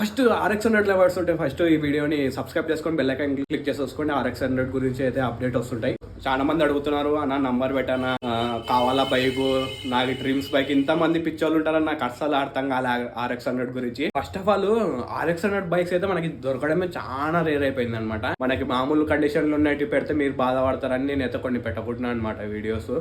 First RX100 lovers ఉంటే first ఈ వీడియోని సబ్స్క్రైబ్ చేసుకొని బెల్ ఐకాన్ క్లిక్ చేసేసుకోండి. RX100 గురించి అయితే అప్డేట్ వస్తుంటాయి. చాలా మంది అడుగుతున్నారు, అన్న నంబర్ పెట్టానా, కావాలా బైక్, నాకు డ్రీమ్స్ బైక్. ఇంతమంది పిచ్చోళ్ళు ఉంటారని నాకు అస్సలు అర్థం కాలే RX100 గురించి. First of all RX100 bikes అయితే మనకి దొరకడమే చాలా రేర్ అయిపోయింది అనమాట. మనకి మామూలు కండిషన్లు ఉన్నట్టు పెడితే మీరు బాధపడతారని నేను అయితే కొన్ని పెట్టకుంటున్నాను అనమాట videos.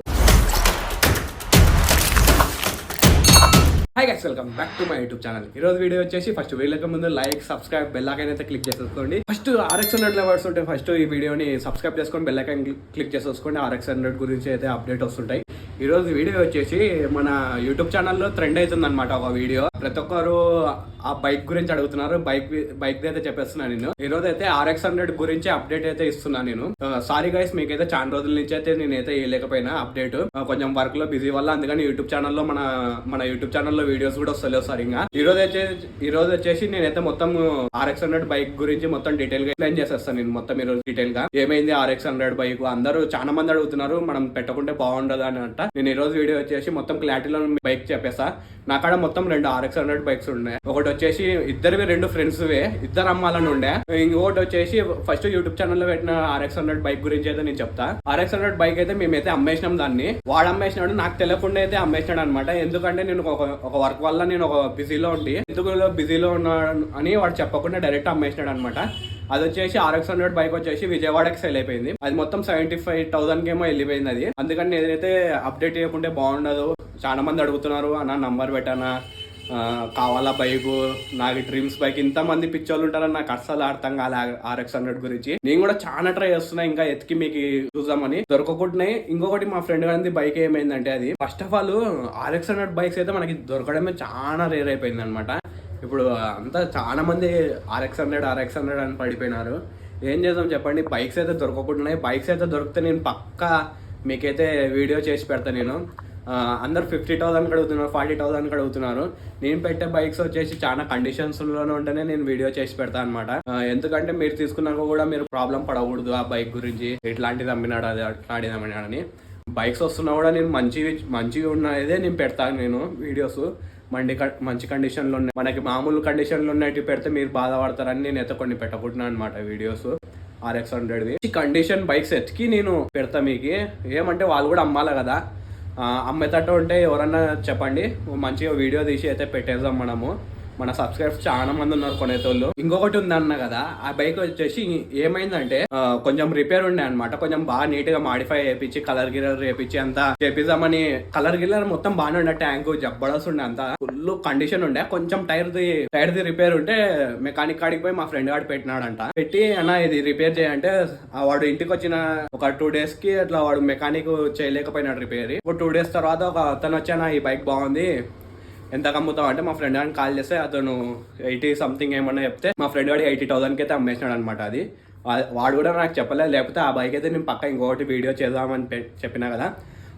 Hi guys, welcome back to my YouTube channel. ఈ రోజు వీడియో వచ్చేసి ఫస్ట్ వీళ్ళకి ముందు లైక్, సబ్స్క్రైబ్, బెల్ ఐకాన్ అయితే క్లిక్ చేసేసుకోండి. ఫస్ట్ RX100 లవర్స్ ఉంటే ఫస్ట్ ఈ వీడియోని సబ్స్క్రైబ్ చేసుకొని బెల్ ఐకాన్ క్లిక్ చేసేసుకోండి. RX100 గురించి అయితే అప్డేట్ వస్తుంటాయి. ఈ రోజు వీడియో వచ్చేసి మన యూట్యూబ్ ఛానల్లో ట్రెండ్ అవుతుంది అనమాట ఒక వీడియో. ప్రతి ఒక్కరు ఆ బైక్ గురించి అడుగుతున్నారు. బైక్ అయితే చెప్పేస్తున్నాను నేను. ఈ రోజు అయితే RX100 గురించి అప్డేట్ అయితే ఇస్తున్నాను నేను. సారీ గైస్, మీకైతే చాలా రోజుల నుంచి అయితే నేనైతే ఇవ్వలేకపోయినా అప్డేట్. కొంచెం వర్క్ లో బిజీ వల్ల, అందుకని యూట్యూబ్ ఛానల్లో మన యూట్యూబ్ ఛానల్లో వీడియోస్ కూడా వస్తలేవు సరిగా. ఈ రోజు వచ్చేసి నేనైతే మొత్తం RX100 బైక్ గురించి మొత్తం డీటెయిల్ గా ఎక్స్ప్లెయిన్ చేసేస్తాను నేను. మొత్తం ఈ రోజు డీటెయిల్ గా ఏమైంది RX100 బైక్. అందరూ చాలా మంది అడుగుతున్నారు మనం పెట్టుకుంటే బాగుండదు అని అంట. నేను ఈ రోజు వీడియో వచ్చేసి మొత్తం క్లారిటీలో బైక్ చెప్పేస్తా. నా కాడ మొత్తం 2 RX100 బైక్స్ ఉన్నాయి. ఒకటి వచ్చేసి ఇద్దరివి 2 ఫ్రెండ్స్ ఇద్దరు అమ్మాలని ఉండే. ఇంకొకటి వచ్చేసి ఫస్ట్ యూట్యూబ్ ఛానల్ లో పెట్టిన RX100 బైక్ గురించి అయితే నేను చెప్తా. RX100 బైక్ అయితే మేమైతే అమ్మేసినాం దాన్ని. వాడు అమ్మేసినాడు, నాకు తెలియకుండా అయితే అమ్మేసినాడు అనమాట. ఎందుకంటే నేను ఒక వర్క్ వల్ల నేను ఒక బిజీలో ఉండి ఎందుకు బిజీలో ఉన్నాను అని వాడు చెప్పకుండా డైరెక్ట్ అమ్మేసినాడు అనమాట. అది వచ్చేసి RX100 బైక్ వచ్చేసి విజయవాడకి సెల్ అయిపోయింది. అది మొత్తం 75,000 ఏమో వెళ్ళిపోయింది అది. అందుకని నేనైతే అప్డేట్ చేయకుంటే బాగుండదు. చాలా మంది అడుగుతున్నారు, అన్న నంబర్ పెట్టానా, కావాలా బైక్, నాకు డ్రీమ్స్ బైక్. ఇంతమంది పిచ్చోళ్ళు ఉంటారని నాకు అస్సలు అర్థం కాలే RX100 గురించి. నేను కూడా చాలా ట్రై చేస్తున్నా ఇంకా ఎత్తికి మీకు చూద్దామని, దొరకకుంటున్నాయి. ఇంకొకటి మా ఫ్రెండ్ గారి బైక్ ఏమైందంటే, అది first of all RX100 bikes అయితే మనకి దొరకడమే చాలా రేర్ అయిపోయింది అనమాట. ఇప్పుడు అంతా చాలా మంది RX100 అని పడిపోయినారు. ఏం చేద్దాం చెప్పండి, బైక్స్ అయితే దొరకకుంటున్నాయి. బైక్స్ అయితే దొరికితే నేను పక్కా మీకైతే వీడియో చేసి పెడతాను నేను. అందరు 50,000 అడుగుతున్నారు, 40,000 అడుగుతున్నారు. నేను పెట్టే బైక్స్ వచ్చేసి చాలా కండిషన్స్లోనే ఉంటేనే నేను వీడియో చేసి పెడతాను అనమాట. ఎందుకంటే మీరు తీసుకున్నాక కూడా మీరు ప్రాబ్లం పడకూడదు ఆ బైక్ గురించి, ఇట్లాంటిది అమ్మినాడు, అది అట్లాంటిది అమ్మినాడని. బైక్స్ వస్తున్నా కూడా నేను మంచిగా ఉన్నదే నేను పెడతాను నేను వీడియోస్. మంచి కండిషన్లో ఉన్నాయి, మనకి మామూలు కండిషన్లో ఉన్నట్టు పెడితే మీరు బాధపడతారని నేను అయితే కొన్ని పెట్టకుంటున్నాను అనమాట వీడియోస్. RX100వి కండిషన్ బైక్స్ ఎత్తికి నేను పెడతా మీకు. ఏమంటే వాళ్ళు కూడా అమ్మాలి కదా, అమ్మేటట్టు ఉంటే ఎవరన్నా చెప్పండి, మంచిగా వీడియో తీసి అయితే పెట్టేద్దాం మనము. మన సబ్స్క్రైబర్స్ చాలా మంది ఉన్నారు కొనేతోళ్ళు. ఇంకొకటి ఉందన్న కదా, ఆ బైక్ వచ్చేసి ఏమైందంటే కొంచెం రిపేర్ ఉండే అనమాట. కొంచెం బాగా నీట్ గా మాడిఫై చేయించి కలర్ గిలర్ చేయించి అంతా చేపిద్దామని. కలర్ గిలర్ మొత్తం బాగానే ఉండే, ట్యాంక్ జబ్బడస్ ఉండే, అంతా ఫుల్ కండిషన్ ఉండే. కొంచెం టైర్ ది రిపేర్ ఉంటే మెకానిక్ కాడికి పోయి మా ఫ్రెండ్ గాడు పెట్టినాడంట. పెట్టి అన్న ఇది రిపేర్ చేయంటే వాడు ఇంటికి వచ్చిన ఒక 2 days కి అట్లా వాడు మెకానిక్ చేయలేకపోయినాడు రిపేర్. ఒక 2 days తర్వాత ఒక అతను వచ్చానా, ఈ బైక్ బాగుంది, ఎంత కమ్ముతావు అంటే మా ఫ్రెండ్ గారిని కాల్ చేస్తే అతను 80 something ఏమన్నా చెప్తే మా ఫ్రెండ్ గాడి 80,000కి అయితే అమ్మేసినాడు అనమాట. అది వాడు కూడా నాకు చెప్పలేదు, లేకపోతే ఆ బైక్ అయితే నేను పక్క ఇంకొకటి వీడియో చేద్దామని చెప్పినా కదా,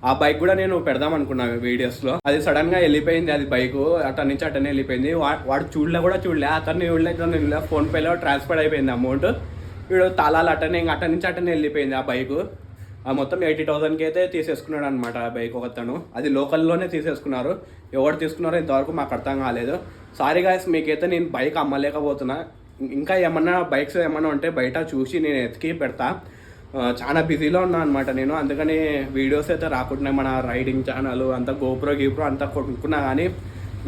ఆ బైక్ కూడా నేను పెడదాం అనుకున్నా వీడియోస్లో. అది సడన్ గా వెళ్ళిపోయింది, అది బైక్ అటన్ నుంచి అటనే వెళ్ళిపోయింది. వాడు చూడలే అతన్ని చూడలే, ఫోన్ పేలో ట్రాన్స్ఫర్ అయిపోయింది అమౌంట్. వీడు తాళాలు అటనే నుంచి అటనే వెళ్ళిపోయింది ఆ బైక్. మొత్తం 80,000కి అయితే తీసేసుకున్నాడు అనమాట ఆ బైక్ ఒకతను. అది లోకల్లోనే తీసేసుకున్నారు. ఎవరు తీసుకున్నారో ఇంతవరకు మాకు అర్థం కాలేదు. సారీ గాయస్, మీకైతే నేను బైక్ అమ్మలేకపోతున్నా. ఇంకా ఏమన్నా బైక్స్ ఏమన్నా ఉంటే బయట చూసి నేను ఎతికి పెడతా. చాలా బిజీలో ఉన్నా అనమాట నేను, అందుకని వీడియోస్ అయితే రాకుంటున్నాయి. మన రైడింగ్ ఛానల్ అంతా గోప్రో అంతా కొనుక్కున్నా కానీ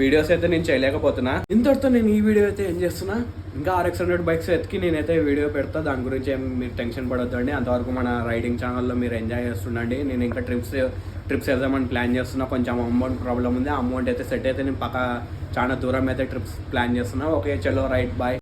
వీడియోస్ అయితే నేను చేయలేకపోతున్నా. ఇంతటితో నేను ఈ వీడియో అయితే ఏం చేస్తున్నా, ఇంకా RX100 బైక్స్ ఎత్తికి నేనైతే వీడియో పెడతా. దాని గురించి మీరు టెన్షన్ పడొద్దండి. అంతవరకు మన రైడింగ్ ఛానల్లో మీరు ఎంజాయ్ చేస్తుండండి. నేను ఇంకా ట్రిప్స్ వెళ్దామని ప్లాన్ చేస్తున్నా. కొంచెం అమౌంట్ ప్రాబ్లం ఉంది, అమౌంట్ అయితే సెట్ అయితే నేను పక్క చాలా దూరం అయితే ట్రిప్స్ ప్లాన్ చేస్తున్నా. ఓకే, చలో రైట్, బాయ్.